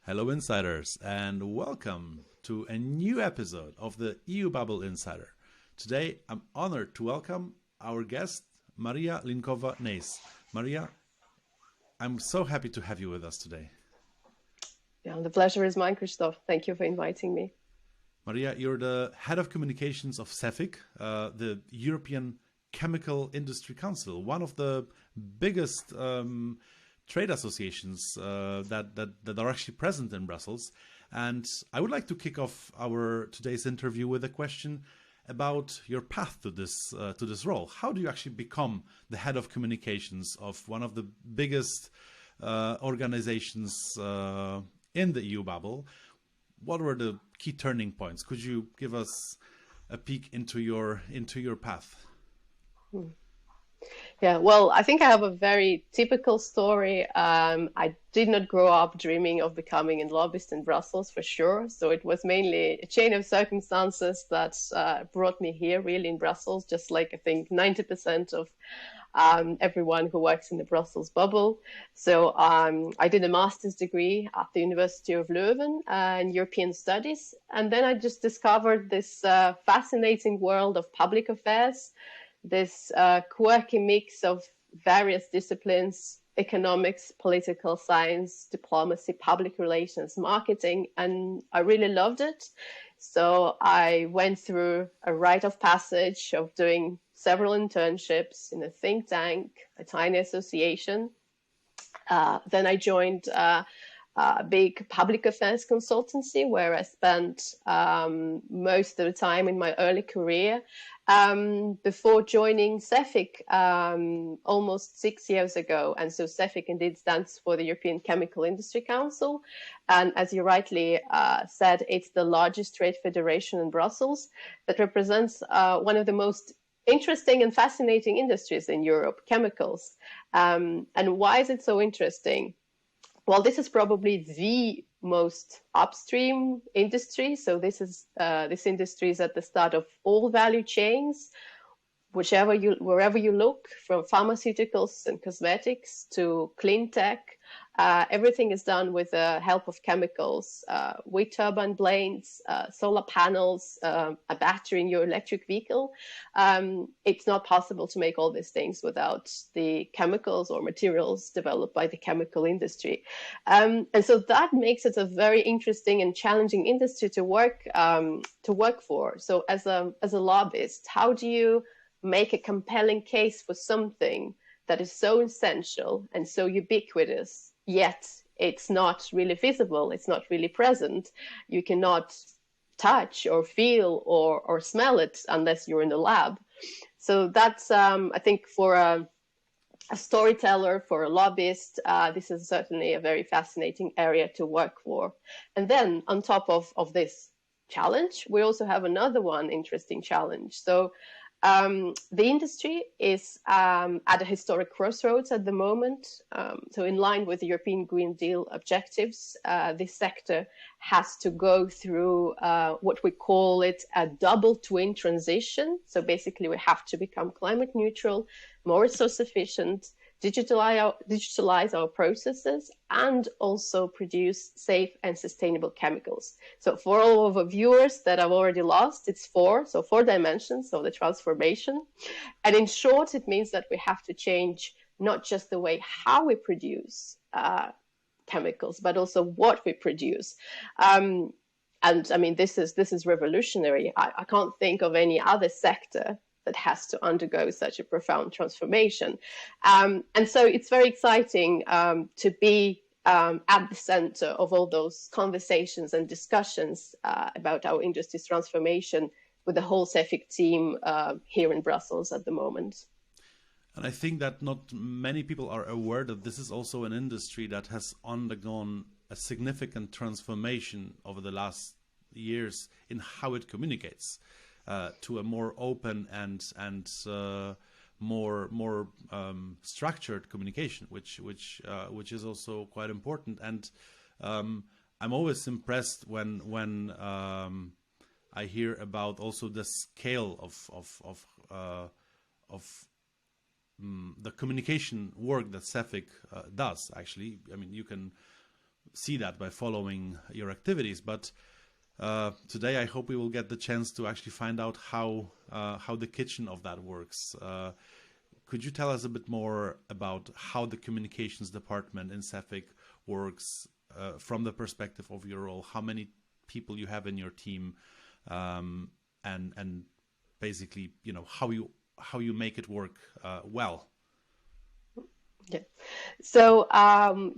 Hello, insiders, and welcome to a new episode of the EU Bubble Insider. Today, I'm honored to welcome our guest, Maria Linkova Nijs. Maria, I'm so happy to have you with us today. Yeah, the pleasure is mine, Krzysztof. Thank you for inviting me. Maria, you're the head of communications of Cefic, the European Chemical Industry Council, one of the biggest trade associations that are actually present in Brussels. And I would like to kick off our today's interview with a question about your path to this role. How do you actually become the head of communications of one of the biggest organizations in the EU bubble? What were the key turning points? Could you give us a peek into your path? Yeah, well, I think I have a very typical story. I did not grow up dreaming of becoming a lobbyist in Brussels, for sure. So it was mainly a chain of circumstances that brought me here, really, in Brussels, just like I think 90% of everyone who works in the Brussels bubble. So I did a master's degree at the University of Leuven in European Studies. And then I just discovered this fascinating world of public affairs, this quirky mix of various disciplines: economics, political science, diplomacy, public relations, marketing, and I really loved it. So I went through a rite of passage of doing several internships in a think tank, a tiny association. Then I joined a big public affairs consultancy where I spent most of the time in my early career before joining Cefic almost 6 years ago. And so Cefic indeed stands for the European Chemical Industry Council. And as you rightly said, it's the largest trade federation in Brussels that represents one of the most interesting and fascinating industries in Europe, chemicals. And why is it so interesting? Well, this is probably the most upstream industry. So this industry is at the start of all value chains, wherever you look, from pharmaceuticals and cosmetics to clean tech. Everything is done with the help of chemicals, wind turbine blades, solar panels, a battery in your electric vehicle. It's not possible to make all these things without the chemicals or materials developed by the chemical industry. And so that makes it a very interesting and challenging industry to work for. So as a lobbyist, how do you make a compelling case for something that is so essential and so ubiquitous, yet it's not really visible, it's not really present? You cannot touch or feel or smell it unless you're in the lab. So that's, I think, for a storyteller, for a lobbyist, this is certainly a very fascinating area to work for. And then on top of this challenge, we also have another one interesting challenge. So the industry is at a historic crossroads at the moment. So in line with the European Green Deal objectives, this sector has to go through what we call it a double twin transition. So basically we have to become climate neutral, more resource efficient, digitalize our processes, and also produce safe and sustainable chemicals. So for all of the viewers that I've already lost, it's four dimensions of the transformation. And in short, it means that we have to change not just the way how we produce chemicals, but also what we produce. And I mean, this is revolutionary. I can't think of any other sector that has to undergo such a profound transformation. And so it's very exciting to be at the center of all those conversations and discussions about our industry's transformation with the whole Cefic team here in Brussels at the moment. And I think that not many people are aware that this is also an industry that has undergone a significant transformation over the last years in how it communicates. To a more open and more structured communication, which is also quite important. And I'm always impressed when I hear about also the scale of the communication work that Cefic does. Actually, I mean, you can see that by following your activities. But today, I hope we will get the chance to actually find out how the kitchen of that works. Could you tell us a bit more about how the communications department in Cefic works from the perspective of your role? How many people you have in your team, and basically, how you make it work well? Yeah. So I'm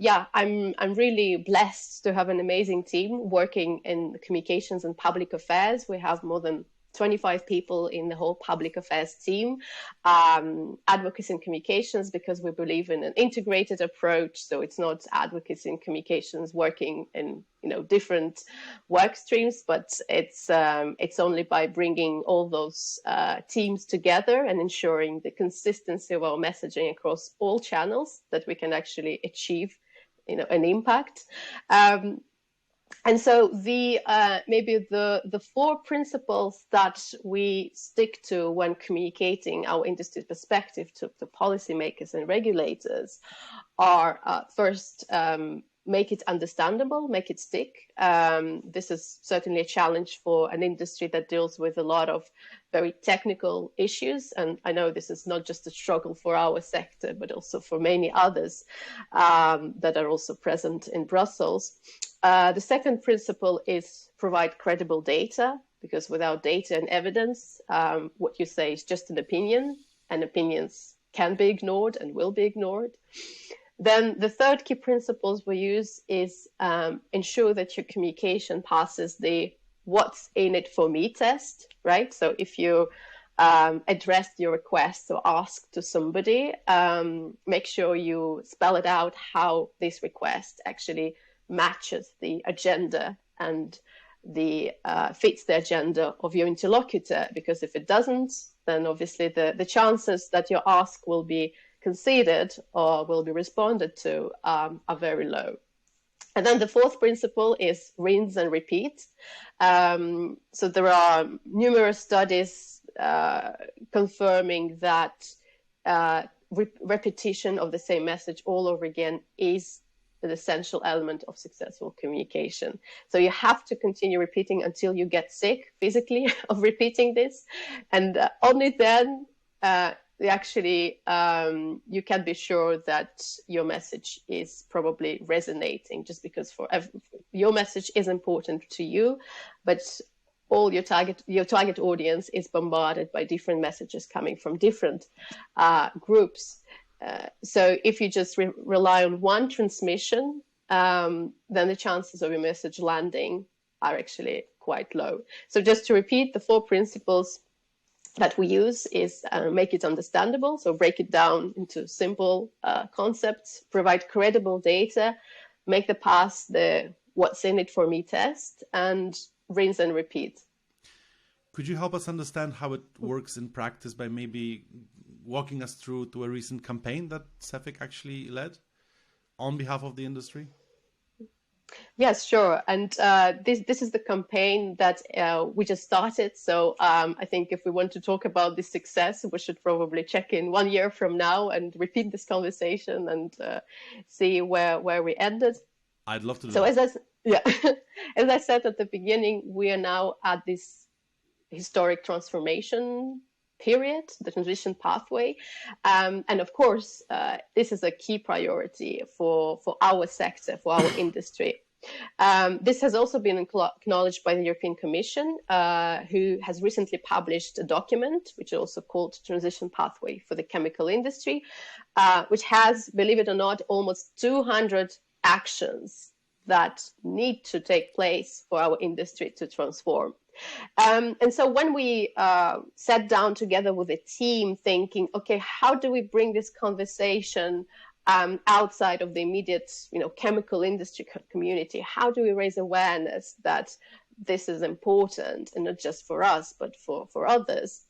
really blessed to have an amazing team working in communications and public affairs. We have more than 25 people in the whole public affairs team, advocacy and communications, because we believe in an integrated approach. So it's not advocacy and communications working in different work streams, but it's only by bringing all those teams together and ensuring the consistency of our messaging across all channels that we can actually achieve an impact. And so maybe the four principles that we stick to when communicating our industry perspective to policymakers and regulators are first, make it understandable, make it stick. This is certainly a challenge for an industry that deals with a lot of very technical issues. And I know this is not just a struggle for our sector, but also for many others that are also present in Brussels. The second principle is provide credible data, because without data and evidence, what you say is just an opinion, and opinions can be ignored and will be ignored. Then the third key principles we use is ensure that your communication passes the what's in it for me test, right? So if you address your request or ask to somebody, make sure you spell it out how this request actually matches the agenda and fits the agenda of your interlocutor. Because if it doesn't, then obviously the chances that your ask will be conceded or will be responded to are very low. And then the fourth principle is rinse and repeat. So there are numerous studies confirming that repetition of the same message all over again is an essential element of successful communication. So you have to continue repeating until you get sick physically of repeating this. And only then you can be sure that your message is probably resonating, just because your message is important to you, but all your target audience is bombarded by different messages coming from different groups. So if you just rely on one transmission, then the chances of your message landing are actually quite low. So just to repeat, the four principles that we use is make it understandable, so break it down into simple concepts, provide credible data, make the what's in it for me test, and rinse and repeat. Could you help us understand how it works in practice by maybe walking us through to a recent campaign that Cefic actually led on behalf of the industry? Yes, sure. And this is the campaign that we just started. So I think if we want to talk about this success, we should probably check in 1 year from now and repeat this conversation and see where we ended. I'd love to do so that. As I said at the beginning, we are now at this historic transformation period, the transition pathway. And of course, this is a key priority for our sector, for our industry. This has also been acknowledged by the European Commission, who has recently published a document, which is also called Transition Pathway for the Chemical Industry, which has, believe it or not, almost 200 actions that need to take place for our industry to transform. And so when we sat down together with a team thinking, okay, how do we bring this conversation outside of the immediate, chemical industry community? How do we raise awareness that this is important, and not just for us, but for others?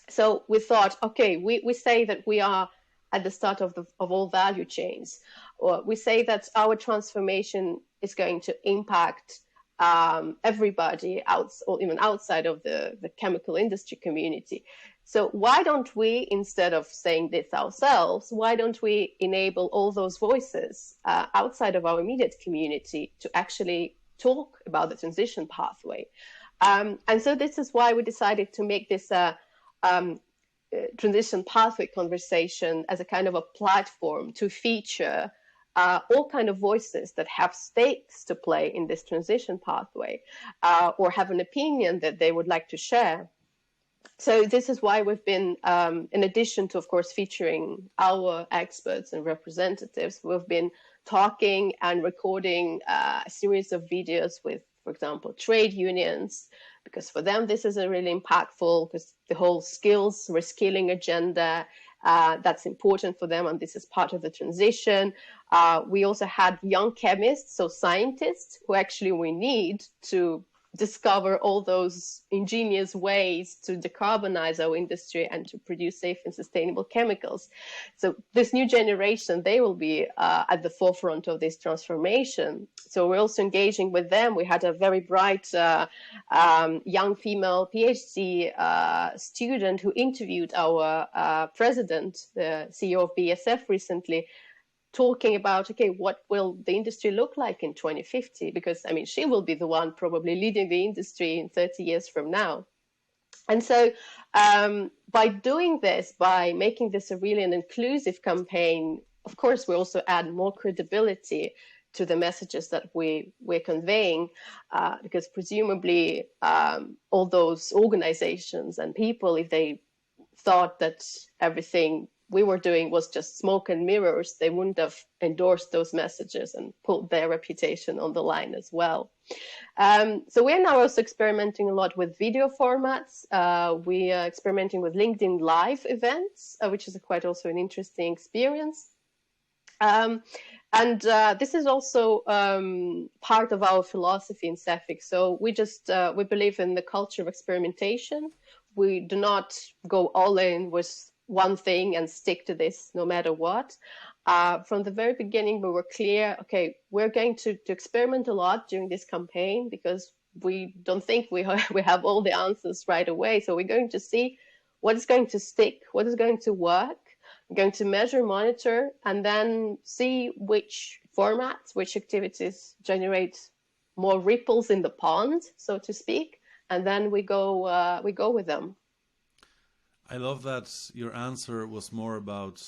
So we thought, okay, we say that we are at the start of all value chains, or we say that our transformation is going to impact everybody or even outside of the chemical industry community. So why don't we, instead of saying this ourselves, why don't we enable all those voices outside of our immediate community to actually talk about the transition pathway? And so this is why we decided to make this transition pathway conversation as a kind of a platform to feature all kind of voices that have stakes to play in this transition pathway or have an opinion that they would like to share. So this is why we've been, in addition to, of course, featuring our experts and representatives, we've been talking and recording a series of videos with, for example, trade unions, because for them this is a really impactful, because the whole skills reskilling agenda, that's important for them, and this is part of the transition. We also had young chemists, so scientists, who actually we need to discover all those ingenious ways to decarbonize our industry and to produce safe and sustainable chemicals. So this new generation, they will be at the forefront of this transformation. So we're also engaging with them. We had a very bright young female PhD student who interviewed our president, the CEO of BASF recently, talking about, okay, what will the industry look like in 2050? Because, I mean, she will be the one probably leading the industry in 30 years from now. And so by doing this, by making this a really an inclusive campaign, of course, we also add more credibility to the messages that we're conveying, because presumably all those organizations and people, if they thought that everything we were doing was just smoke and mirrors, they wouldn't have endorsed those messages and put their reputation on the line as well. So we're now also experimenting a lot with video formats. We are experimenting with LinkedIn Live events, which is quite also an interesting experience. And this is also part of our philosophy in Cefic. So we believe in the culture of experimentation. We do not go all in with one thing and stick to this no matter what. From the very beginning, we were clear, okay, we're going to experiment a lot during this campaign because we don't think we have all the answers right away. So we're going to see what is going to stick, what is going to work. We're going to measure, monitor, and then see which formats, which activities generate more ripples in the pond, so to speak, and then we go with them. I love that your answer was more about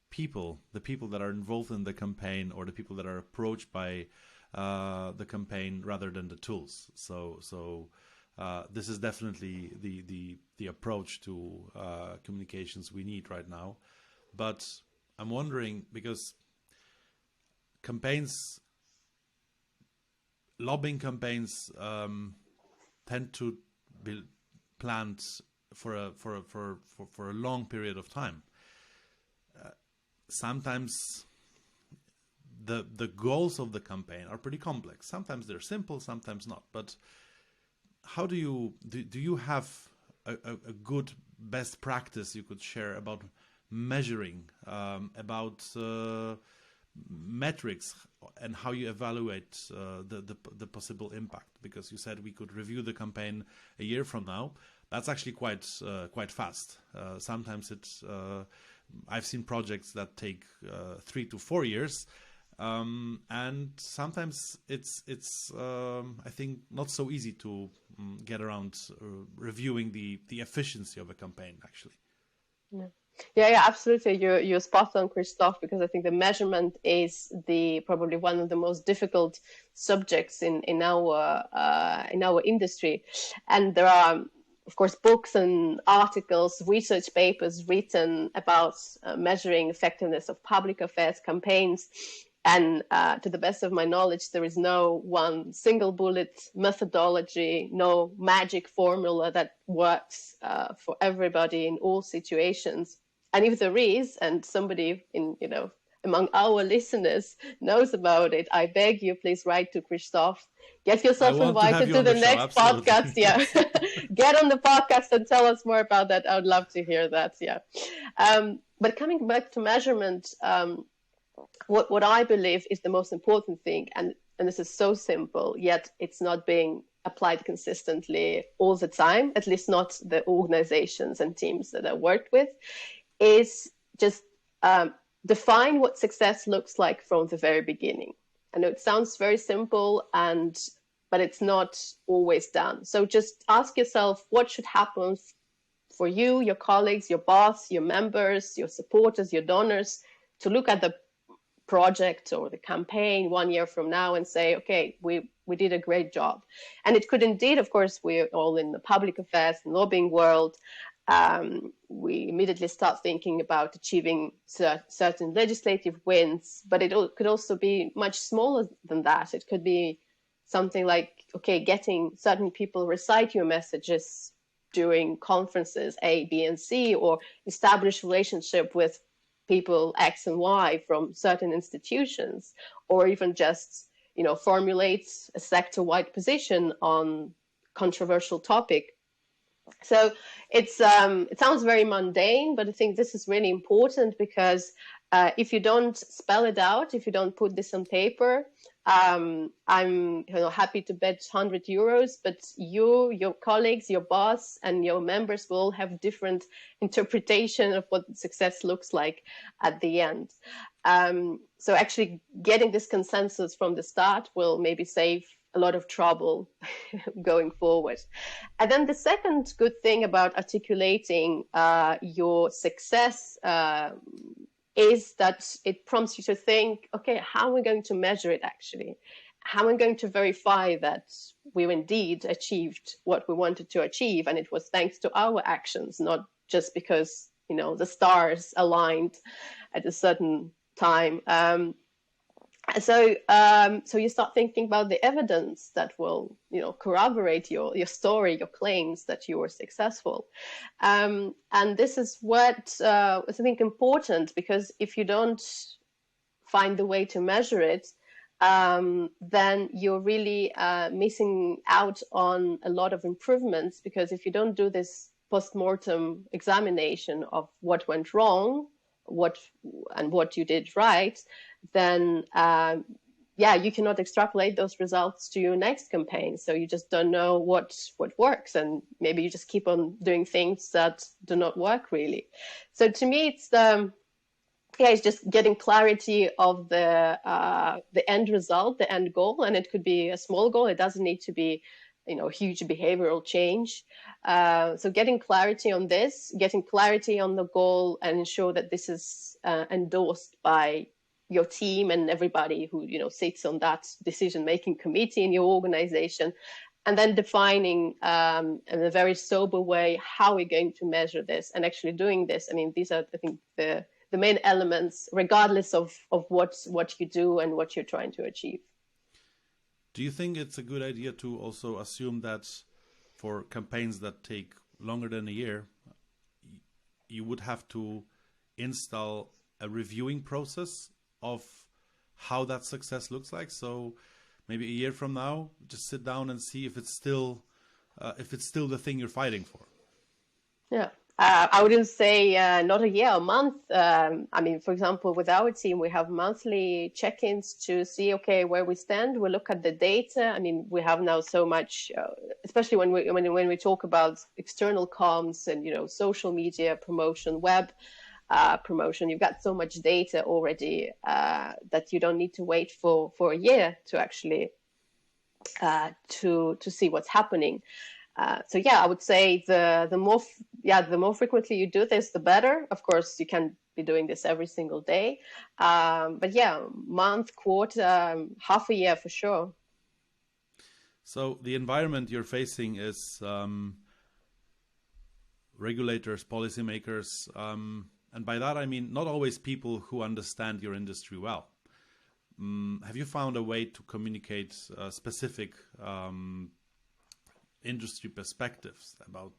people, the people that are involved in the campaign or the people that are approached by the campaign rather than the tools. So this is definitely the approach to communications we need right now. But I'm wondering, because lobbying campaigns tend to be planned for a long period of time. Sometimes the goals of the campaign are pretty complex. Sometimes they're simple, sometimes not. But how do you have a good best practice you could share about measuring, about metrics, and how you evaluate the possible impact? Because you said we could review the campaign a year from now. That's actually quite fast. Sometimes I've seen projects that take 3 to 4 years, and sometimes it's I think not so easy to get around reviewing the efficiency of a campaign actually. Yeah, absolutely. You're spot on, Krzysztof, because I think the measurement is probably one of the most difficult subjects in our industry, and there are, of course, books and articles, research papers written about measuring effectiveness of public affairs campaigns. And to the best of my knowledge, there is no one single bullet methodology, no magic formula that works for everybody in all situations. And if there is, and somebody among our listeners knows about it, I beg you, please write to Krzysztof. Get yourself invited to the next podcast. Yeah, get on the podcast and tell us more about that. I would love to hear that. Yeah, but coming back to measurement, what I believe is the most important thing, and this is so simple, yet it's not being applied consistently all the time, at least not the organizations and teams that I worked with, is just define what success looks like from the very beginning. I know it sounds very simple, but it's not always done. So just ask yourself what should happen for you, your colleagues, your boss, your members, your supporters, your donors, to look at the project or the campaign 1 year from now and say, okay, we did a great job. And it could indeed, of course, we're all in the public affairs and lobbying world. We immediately start thinking about achieving certain legislative wins, but it could also be much smaller than that. It could be something like, okay, getting certain people recite your messages during conferences A, B, and C, or establish relationship with people X and Y from certain institutions, or even just, formulate a sector-wide position on controversial topic. So it sounds very mundane, but I think this is really important because if you don't spell it out, if you don't put this on paper, I'm happy to bet €100, but your colleagues, your boss, and your members will have different interpretation of what success looks like at the end. So actually getting this consensus from the start will maybe save a lot of trouble going forward. And then the second good thing about articulating your success is that it prompts you to think, okay, how are we going to measure it actually? How are we going to verify that we indeed achieved what we wanted to achieve? And it was thanks to our actions, not just because, the stars aligned at a certain time. So you start thinking about the evidence that will, corroborate your story, your claims that you were successful. And this is what is, I think, important, because if you don't find the way to measure it, then you're really missing out on a lot of improvements, because if you don't do this post-mortem examination of what went wrong, what you did right, then you cannot extrapolate those results to your next campaign. So you just don't know what works, and maybe you just keep on doing things that do not work really. So to me, it's just getting clarity of the end result, the end goal, and it could be a small goal. It doesn't need to be huge behavioral change. So getting clarity on this, getting clarity on the goal, and ensure that this is endorsed by your team and everybody who sits on that decision-making committee in your organization, and then defining in a very sober way how we're going to measure this and actually doing this. I mean, these are, I think, the main elements, regardless of what you do and what you're trying to achieve. Do you think it's a good idea to also assume that for campaigns that take longer than a year, you would have to install a reviewing process of how that success looks like? So maybe a year from now, just sit down and see if it's still the thing you're fighting for. Yeah. I wouldn't say not a year, a month. I mean, for example, with our team, we have monthly check-ins to see, okay, where we stand. We look at the data. I mean, we have now so much, especially when we talk about external comms and, social media promotion, web promotion. You've got so much data already that you don't need to wait for a year to actually to see what's happening. So I would say the more frequently you do this, the better. Of course, you can be doing this every single day, but month, quarter, half a year for sure. So the environment you're facing is regulators, policymakers, and by that I mean not always people who understand your industry well. Have you found a way to communicate specific industry perspectives about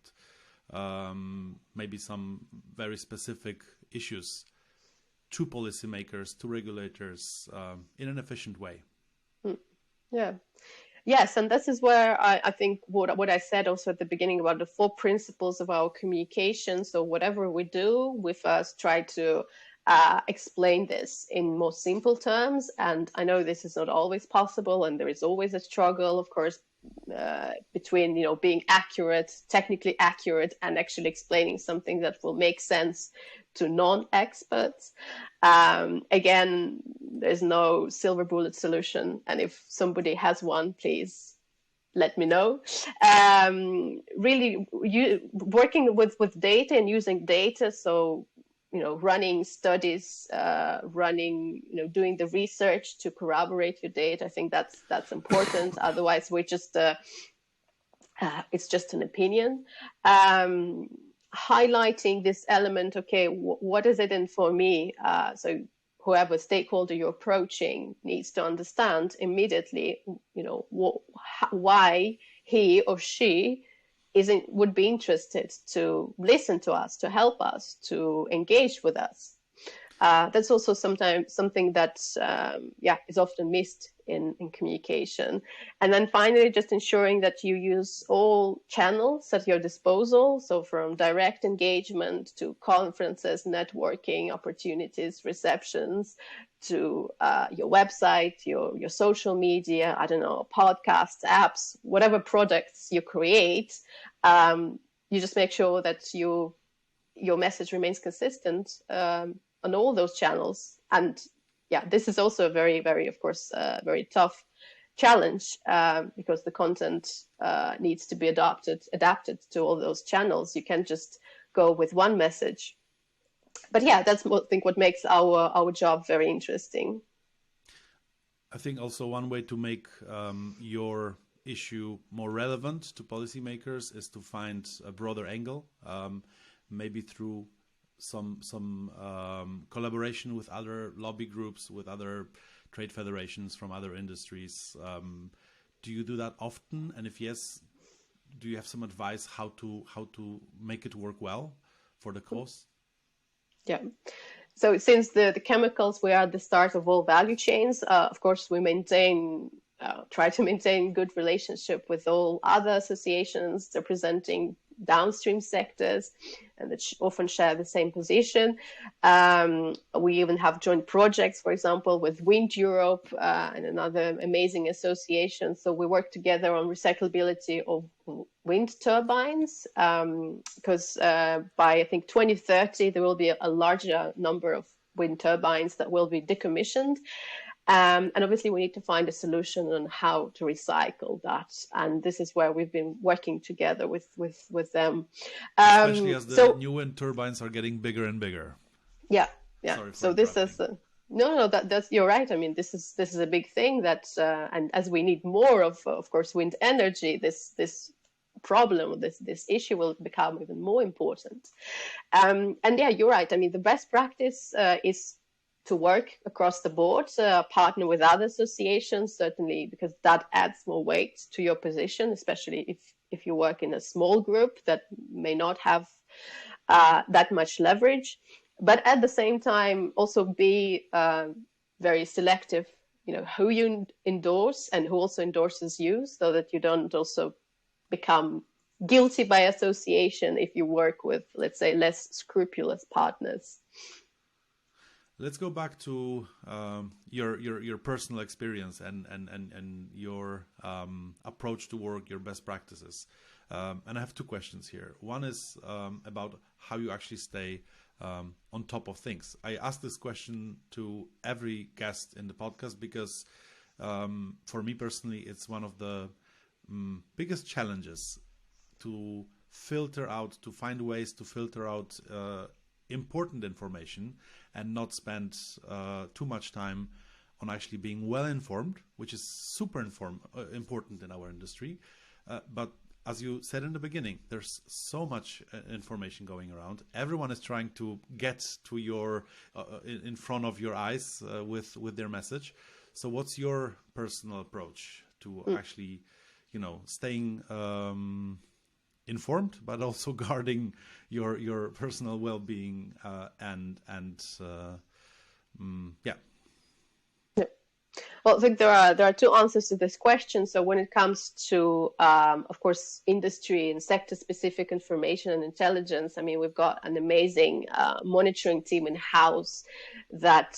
maybe some very specific issues to policymakers, to regulators in an efficient way? Yeah. Yes, and this is where I think what I said also at the beginning about the 4 principles of our communication. So whatever we do, we first try to explain this in more simple terms. And I know this is not always possible, and there is always a struggle, of course, between, being accurate, technically accurate, and actually explaining something that will make sense to non-experts. Again, there's no silver bullet solution, and if somebody has one, please let me know. Really, working with data and using data, so running studies, doing the research to corroborate your data. I think that's important. Otherwise, we're just it's just an opinion. Highlighting this element. Okay, what is it in for me? So whoever stakeholder you're approaching needs to understand immediately, why he or she would be interested to listen to us, to help us, to engage with us. That's also sometimes something that is often missed in communication. And then finally, just ensuring that you use all channels at your disposal. So from direct engagement to conferences, networking opportunities, receptions, to your website, your social media, I don't know, podcasts, apps, whatever products you create. You just make sure that your message remains consistent on all those channels. And this is also a very, very, of course, very tough challenge because the content needs to be adapted to all those channels. You can't just go with one message. But that's I think what makes our job very interesting. I think also one way to make your issue more relevant to policymakers is to find a broader angle, maybe through some collaboration with other lobby groups, with other trade federations from other industries. Do you do that often? And if yes, do you have some advice how to make it work well for the cause? Yeah. So since the chemicals, we are at the start of all value chains. Of course, we try to maintain good relationship with all other associations representing downstream sectors, and that often share the same position. We even have joint projects, for example, with Wind Europe and another amazing association. So we work together on recyclability of wind turbines, because by, I think, 2030, there will be a larger number of wind turbines that will be decommissioned. And obviously, we need to find a solution on how to recycle that. And this is where we've been working together with them. Especially as the new wind turbines are getting bigger and bigger. Yeah. So this is that's you're right. I mean, this is a big thing that, and as we need more of course, wind energy, this problem, this issue will become even more important. And you're right. I mean, the best practice is to work across the board, partner with other associations, certainly, because that adds more weight to your position, especially if you work in a small group that may not have that much leverage. But at the same time, also be very selective, who you endorse and who also endorses you, so that you don't also become guilty by association if you work with, let's say, less scrupulous partners. Let's go back to your personal experience and your approach to work, your best practices. And I have two questions here. One is about how you actually stay on top of things. I ask this question to every guest in the podcast because for me personally, it's one of the biggest challenges to find ways to filter out important information and not spend too much time on actually being well informed, which is super important in our industry. But as you said in the beginning, there's so much information going around. Everyone is trying to get to your in front of your eyes with their message. So what's your personal approach to actually, staying informed, but also guarding your personal well-being Well, I think there are two answers to this question. So when it comes to, of course, industry and sector-specific information and intelligence, I mean, we've got an amazing monitoring team in house that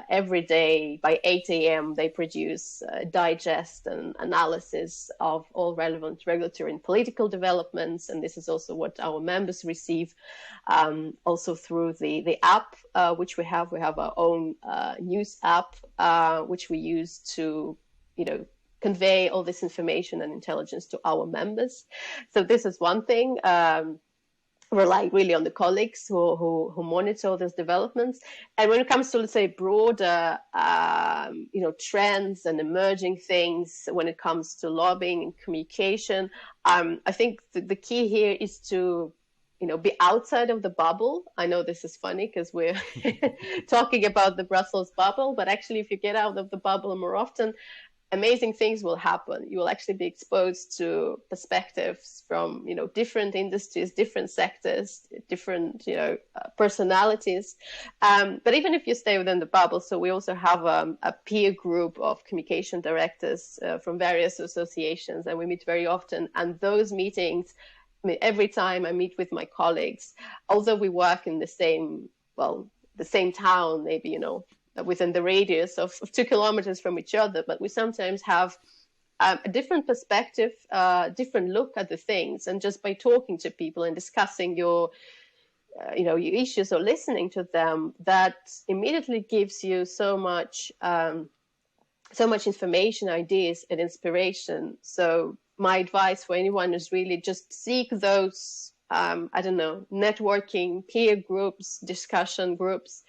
every day by 8 a.m. they produce digest and analysis of all relevant regulatory and political developments, and this is also what our members receive, also through the app which we have. We have our own news app which we use to, convey all this information and intelligence to our members. So this is one thing. Relying really on the colleagues who monitor all those developments. And when it comes to, let's say, broader, trends and emerging things when it comes to lobbying and communication, I think the key here is to be outside of the bubble. I know this is funny because we're talking about the Brussels bubble, but actually if you get out of the bubble more often, amazing things will happen. You will actually be exposed to perspectives from, different industries, different sectors, different, personalities. But even if you stay within the bubble, so we also have a peer group of communication directors from various associations, and we meet very often. And those meetings, every time I meet with my colleagues, although we work in the same town, maybe, within the radius of 2 kilometers from each other, but we sometimes have a different perspective, different look at the things. And just by talking to people and discussing your issues or listening to them, that immediately gives you so much information, ideas, and inspiration. So my advice for anyone is really just seek those, networking, peer groups, discussion groups,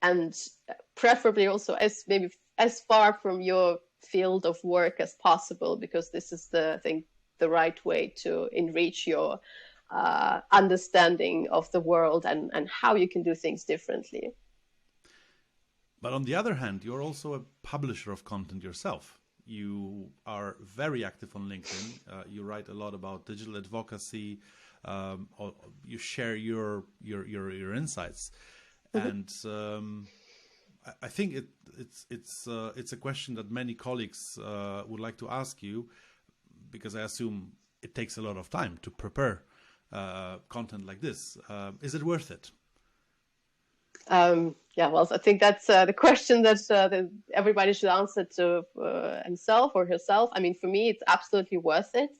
and preferably also as far from your field of work as possible, because this is the right way to enrich your understanding of the world and how you can do things differently. But on the other hand, you're also a publisher of content yourself. You are very active on LinkedIn. You write a lot about digital advocacy. Or you share your insights, and I think it's a question that many colleagues would like to ask you, because I assume it takes a lot of time to prepare content like this. Is it worth it? Well, I think that's the question that everybody should answer to himself or herself. I mean, for me, it's absolutely worth it.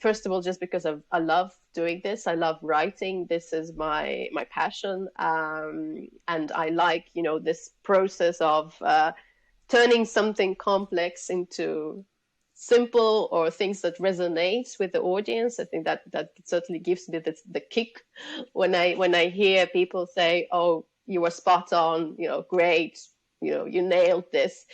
First of all, just because I love doing this. I love writing. This is my passion. And I like, this process of turning something complex into simple, or things that resonate with the audience. I think that certainly gives me the kick when I hear people say, "Oh, you were spot on, great, you nailed this."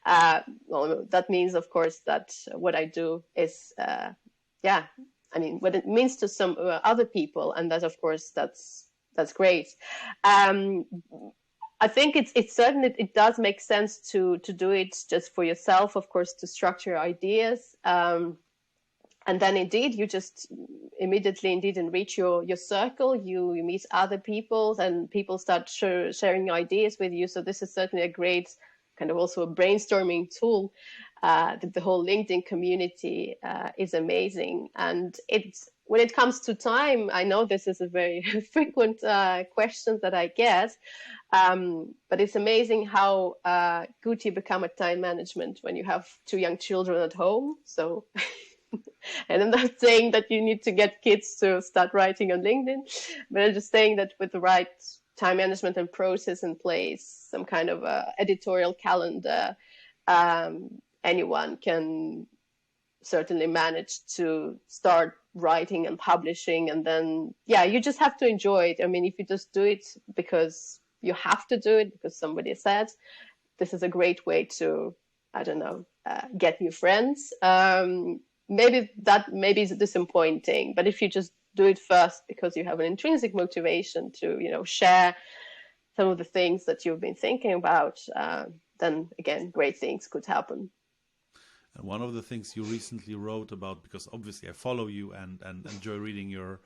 Well, that means, of course, that what I do is, what it means to some other people, and that, of course, that's great. I think it's certain it does make sense to do it just for yourself, of course, to structure ideas. And then indeed, you just immediately enrich your circle. You meet other people, and people start sharing ideas with you. So this is certainly a great kind of also a brainstorming tool. The whole LinkedIn community is amazing. And when it comes to time, I know this is a very frequent question that I get, but it's amazing how good you become at time management when you have 2 young children at home. So, and I'm not saying that you need to get kids to start writing on LinkedIn, but I'm just saying that with the right time management and process in place, some kind of editorial calendar, anyone can certainly manage to start writing and publishing. And then, you just have to enjoy it. I mean, if you just do it because you have to do it, because somebody said, this is a great way to, get new friends. Maybe is disappointing, but if you just do it first because you have an intrinsic motivation to, share some of the things that you've been thinking about, then again, great things could happen. And one of the things you recently wrote about, because obviously I follow you and enjoy reading your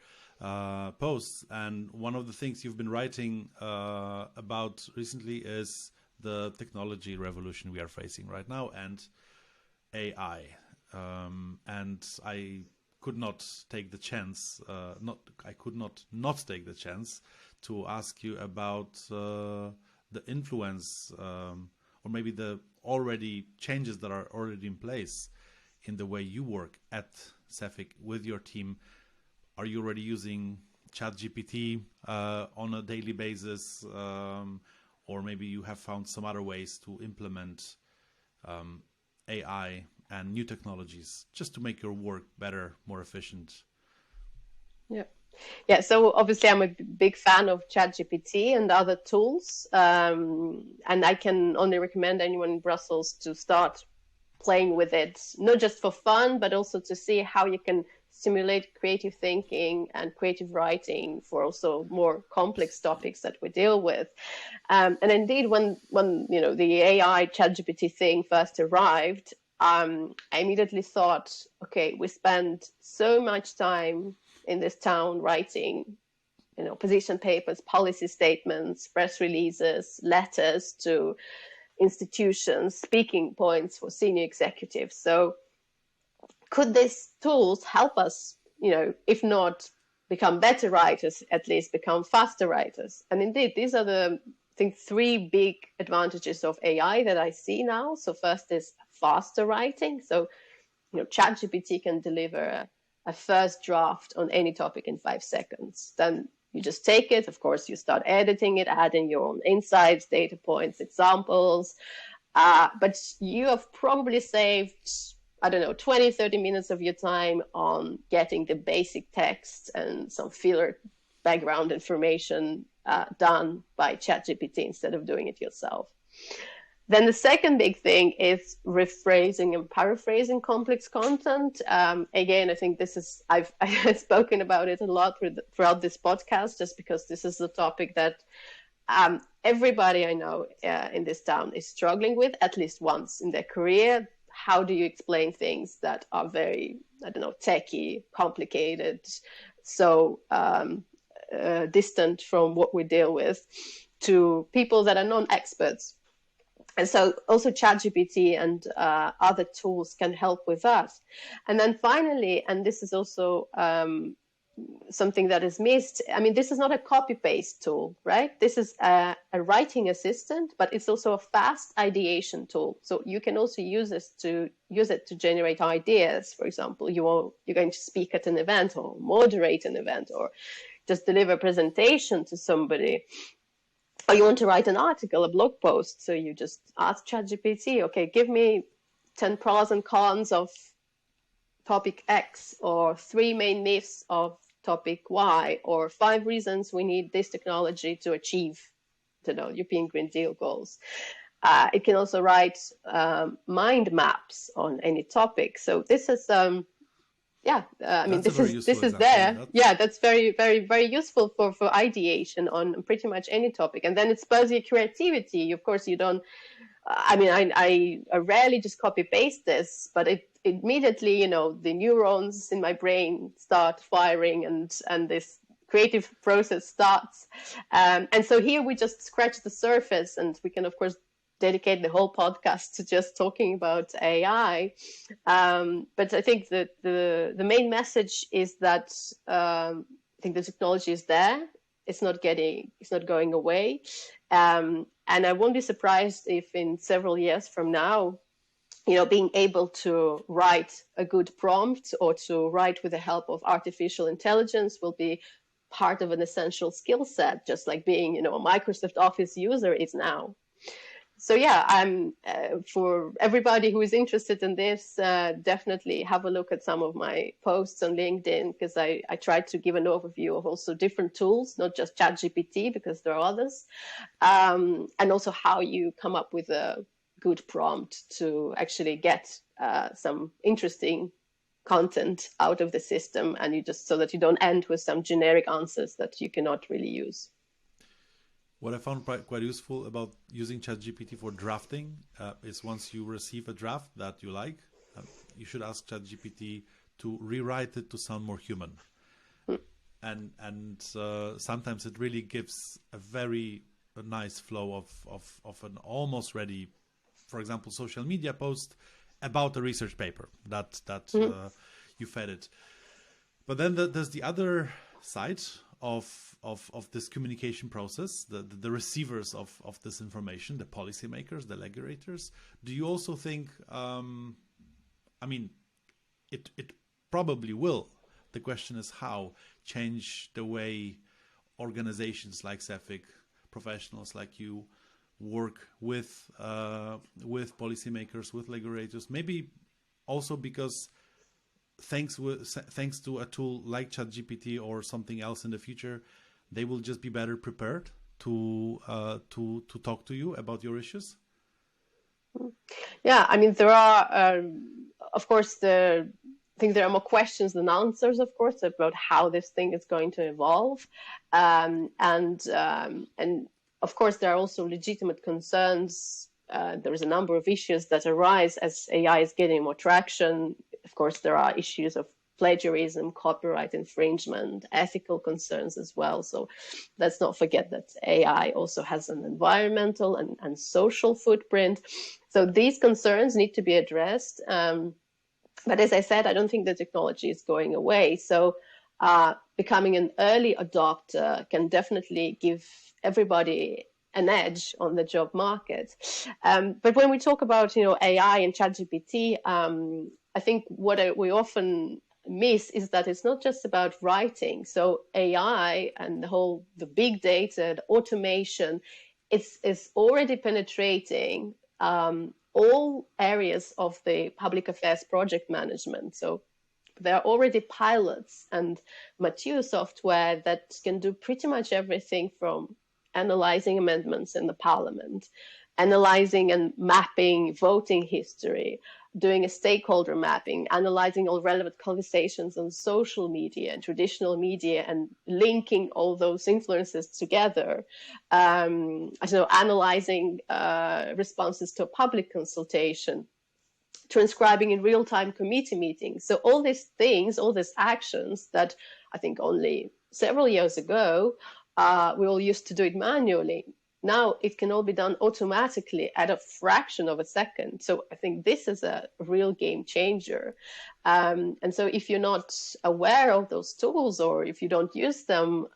posts, and one of the things you've been writing about recently is the technology revolution we are facing right now and AI. And I could not take the chance, I could not take the chance to ask you about the influence or maybe the already changes that are already in place in the way you work at Cefic with your team. Are you already using ChatGPT on a daily basis, or maybe you have found some other ways to implement AI and new technologies just to make your work better, more efficient? Yeah. Yeah, so obviously I'm a big fan of ChatGPT and other tools, and I can only recommend anyone in Brussels to start playing with it, not just for fun, but also to see how you can stimulate creative thinking and creative writing for also more complex topics that we deal with. And indeed, when the AI ChatGPT thing first arrived, I immediately thought, okay, we spend so much time in this town writing, position papers, policy statements, press releases, letters to institutions, speaking points for senior executives. So could these tools help us, if not become better writers, at least become faster writers? And indeed, these are I think, three big advantages of AI that I see now. So first is faster writing. So, ChatGPT can deliver a first draft on any topic in 5 seconds. Then you just take it. Of course, you start editing it, adding your own insights, data points, examples. But you have probably saved, 20, 30 minutes of your time on getting the basic text and some filler background information done by ChatGPT instead of doing it yourself. Then the second big thing is rephrasing and paraphrasing complex content. Again, I think I've spoken about it a lot throughout this podcast, just because this is the topic that everybody I know in this town is struggling with at least once in their career. How do you explain things that are very, techy, complicated, so distant from what we deal with, to people that are non-experts? And so also ChatGPT and other tools can help with that. And then finally, and this is also something that is missed, this is not a copy-paste tool, right? This is a writing assistant, but it's also a fast ideation tool. So you can also use it to generate ideas. For example, you're going to speak at an event or moderate an event or just deliver a presentation to somebody. Or you want to write an article, a blog post. So you just ask ChatGPT, okay, give me 10 pros and cons of topic X, or 3 main myths of topic Y, or 5 reasons we need this technology to achieve, European Green Deal goals. It can also write mind maps on any topic. So this is this is there. Yeah, that's very, very, very useful for ideation on pretty much any topic. And then it spurs your creativity. Of course, you don't. I rarely just copy paste this, but it immediately, the neurons in my brain start firing, and this creative process starts. And so here we just scratch the surface, and we can, of course, dedicate the whole podcast to just talking about AI. But I think that the main message is that I think the technology is there. It's not going away. And I won't be surprised if in several years from now, being able to write a good prompt or to write with the help of artificial intelligence will be part of an essential skill set, just like being, a Microsoft Office user is now. So yeah, I'm for everybody who is interested in this, definitely have a look at some of my posts on LinkedIn, because I tried to give an overview of also different tools, not just ChatGPT, because there are others, and also how you come up with a good prompt to actually get some interesting content out of the system, and so that you don't end with some generic answers that you cannot really use. What I found quite useful about using ChatGPT for drafting is once you receive a draft that you like, you should ask ChatGPT to rewrite it to sound more human. And sometimes it really gives a very a nice flow of an almost ready, for example, social media post about a research paper that you fed it. But then there's the other side of this communication process, the receivers of this information, the policymakers, the legislators. Do you also think, I mean, it probably will. The question is how change the way organizations like Cefic, professionals like you, work with policymakers, with legislators. Maybe also because thanks to a tool like ChatGPT or something else in the future, they will just be better prepared to talk to you about your issues. Yeah, I mean, there are, of course, I think there are more questions than answers, of course, about how this thing is going to evolve. And of course, there are also legitimate concerns. There is a number of issues that arise as AI is getting more traction. Of course, there are issues of plagiarism, copyright infringement, ethical concerns as well. So let's not forget that AI also has an environmental and social footprint. So these concerns need to be addressed. But as I said, I don't think the technology is going away. So becoming an early adopter can definitely give everybody an edge on the job market. But when we talk about, AI and ChatGPT, I think what we often miss is that it's not just about writing. So AI and the big data, the automation, it's already penetrating all areas of the public affairs project management. So there are already pilots and mature software that can do pretty much everything from analyzing amendments in the parliament, analyzing and mapping voting history, doing a stakeholder mapping, analyzing all relevant conversations on social media and traditional media and linking all those influences together. Analyzing responses to a public consultation, transcribing in real-time committee meetings. So all these things, all these actions that I think only several years ago, we all used to do it manually. Now it can all be done automatically at a fraction of a second. So I think this is a real game changer. And so if you're not aware of those tools or if you don't use them,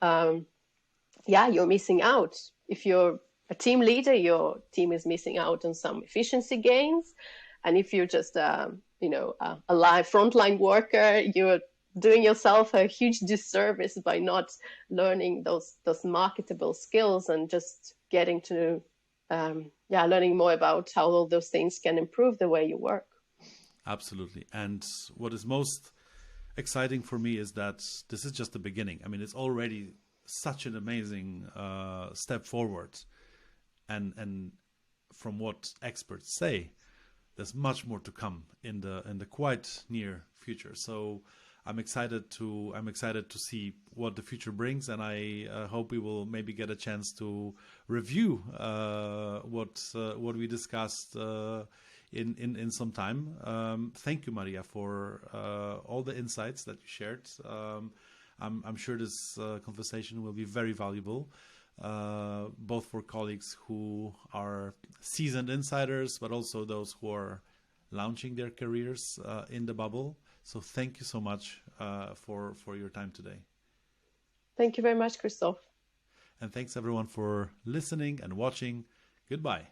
you're missing out. If you're a team leader, your team is missing out on some efficiency gains. And if you're just a live frontline worker, you're doing yourself a huge disservice by not learning those marketable skills and just getting to learning more about how all those things can improve the way you work. Absolutely. And what is most exciting for me is that this is just the beginning. I mean, it's already such an amazing step forward. And from what experts say, there's much more to come in the quite near future. So I'm excited to see what the future brings, and I hope we will maybe get a chance to review what we discussed in some time. Thank you, Maria, for all the insights that you shared. I'm sure this conversation will be very valuable, both for colleagues who are seasoned insiders, but also those who are launching their careers in the bubble. So thank you so much for your time today. Thank you very much, Krzysztof. And thanks everyone for listening and watching. Goodbye.